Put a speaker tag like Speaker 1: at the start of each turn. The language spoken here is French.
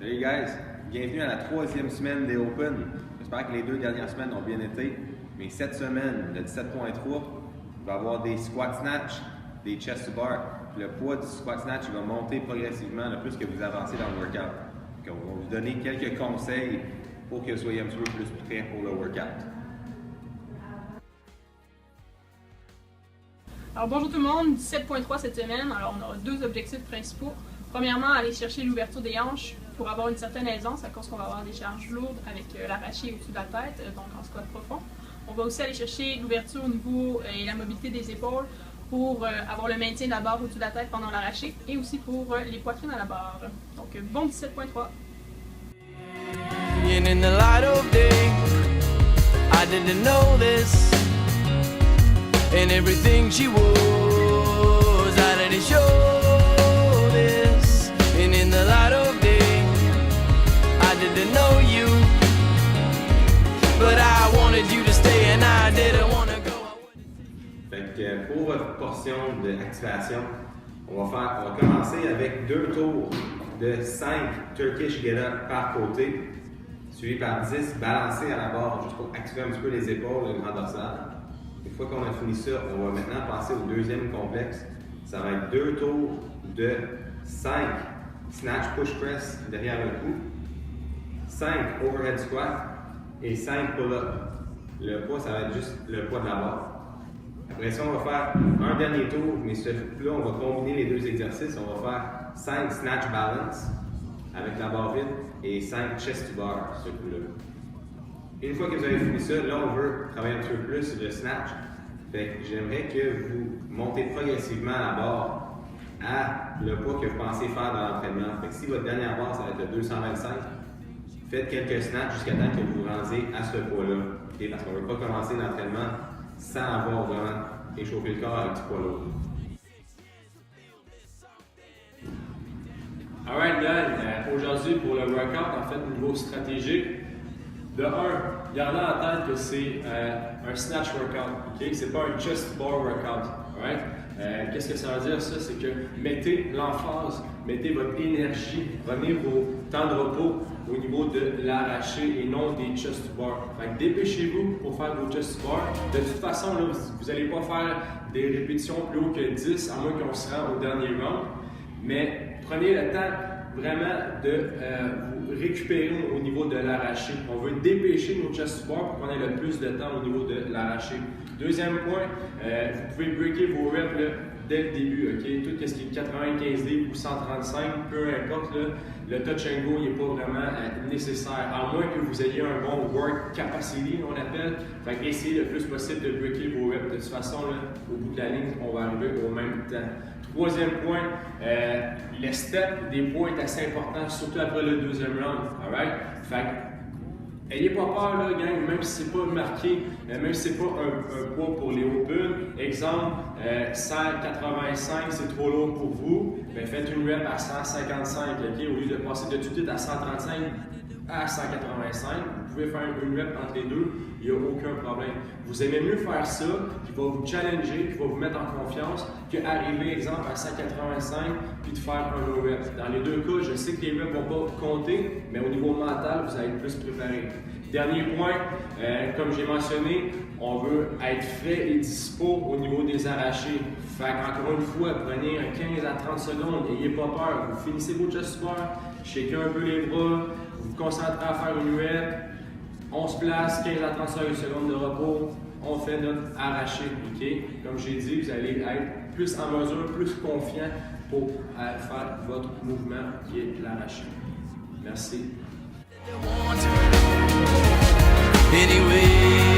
Speaker 1: Salut guys, bienvenue à la 3e semaine des Open. J'espère que les 2 dernières semaines ont bien été. Mais cette semaine, le 17.3, il va y avoir des squat snatch, des chest to bar. Le poids du squat snatch il va monter progressivement le plus que vous avancez dans le workout. Donc, on va vous donner quelques conseils pour que vous soyez un petit peu plus prêt pour le workout.
Speaker 2: Alors bonjour tout le monde, 17.3 cette semaine. Alors on aura 2 objectifs principaux. Premièrement, aller chercher l'ouverture des hanches pour avoir une certaine aisance à cause qu'on va avoir des charges lourdes avec l'arraché au-dessus de la tête, donc en squat profond. On va aussi aller chercher l'ouverture au niveau et la mobilité des épaules pour avoir le maintien de la barre au-dessus de la tête pendant l'arraché et aussi pour les poitrines à la barre. Donc bon 17.3.
Speaker 3: In the light of day, I didn't know this, and everything she was, I didn't show this. And in the light of day, I didn't know you, but I wanted you to stay, and I didn't want to go.
Speaker 1: Fait que pour votre portion d'activation, on va commencer avec 2 tours de 5 Turkish get-up par côté, suivi par 10 balancés à la barre, juste pour activer un petit peu les épaules et le grand dorsal. Une fois qu'on a fini ça, on va maintenant passer au deuxième complexe. Ça va être 2 tours de 5 snatch push press derrière le cou, 5 overhead squat et 5 pull-up. Le poids, ça va être juste le poids de la barre. Après ça, on va faire un dernier tour, mais ce coup-là, on va combiner les 2 exercices. On va faire 5 snatch balance avec la barre vide et 5 chest to bar, ce coup-là. Une fois que vous avez fini ça, là, on veut travailler un petit peu plus le snatch. Fait que j'aimerais que vous montez progressivement la barre à le poids que vous pensez faire dans l'entraînement. Fait que si votre dernière barre, ça va être le 225, faites quelques snatchs jusqu'à temps que vous vous rendiez à ce poids-là. Okay? Parce qu'on ne veut pas commencer l'entraînement sans avoir vraiment échauffé le corps avec du poids lourd.
Speaker 4: Alright guys, aujourd'hui pour le workout, en fait, niveau stratégique, de 1, gardez en tête que c'est un snatch workout, ok? C'est pas un chest bar workout, alright? Qu'est-ce que ça veut dire ça? C'est que mettez l'emphase, mettez votre énergie, prenez vos temps de repos au niveau de l'arraché et non des chest bar. Fait que dépêchez-vous pour faire vos chest bar. De toute façon, là, vous n'allez pas faire des répétitions plus haut que 10, à moins qu'on se rende au dernier round. Mais prenez le temps vraiment de vous récupérer au niveau de l'arraché. On veut dépêcher nos chest bars pour qu'on ait le plus de temps au niveau de l'arraché. Deuxième point, vous pouvez breaker vos reps là, dès le début. Okay? Tout ce qui est 95 livres ou 135, peu importe, là, le touch and go n'est pas vraiment nécessaire, à moins que vous ayez un bon work capacity, on appelle. Fait que essayez le plus possible de breaker vos reps. De toute façon, là, au bout de la ligne, on va arriver au même temps. Troisième point, le step des poids est assez important, surtout après le deuxième round. Alright? Fait que, ayez pas peur, là, gang, même si c'est pas marqué, même si c'est pas un poids pour les open. Exemple, 185, c'est trop lourd pour vous, mais faites une rep à 155, okay? Au lieu de passer de tout de suite à 135 à 185, vous pouvez faire une rep entre les deux, il n'y a aucun problème. Vous aimez mieux faire ça, qui va vous challenger, qui va vous mettre en confiance, qu'arriver, exemple, à 185 puis de faire un low rep. Dans les deux cas, je sais que les reps ne vont pas compter, mais au niveau mental, vous allez être plus préparé. Dernier point, comme j'ai mentionné, on veut être frais et dispo au niveau des arrachés. Fait qu'encore une fois, prenez 15 à 30 secondes, n'ayez pas peur. Vous finissez vos chest squats, shakez un peu les bras, vous vous concentrez à faire une rep, on se place, 15 à 30 secondes de repos, on fait notre arraché. Okay? Comme j'ai dit, vous allez être plus en mesure, plus confiant pour faire votre mouvement qui est l'arraché. Merci.
Speaker 3: Anyway.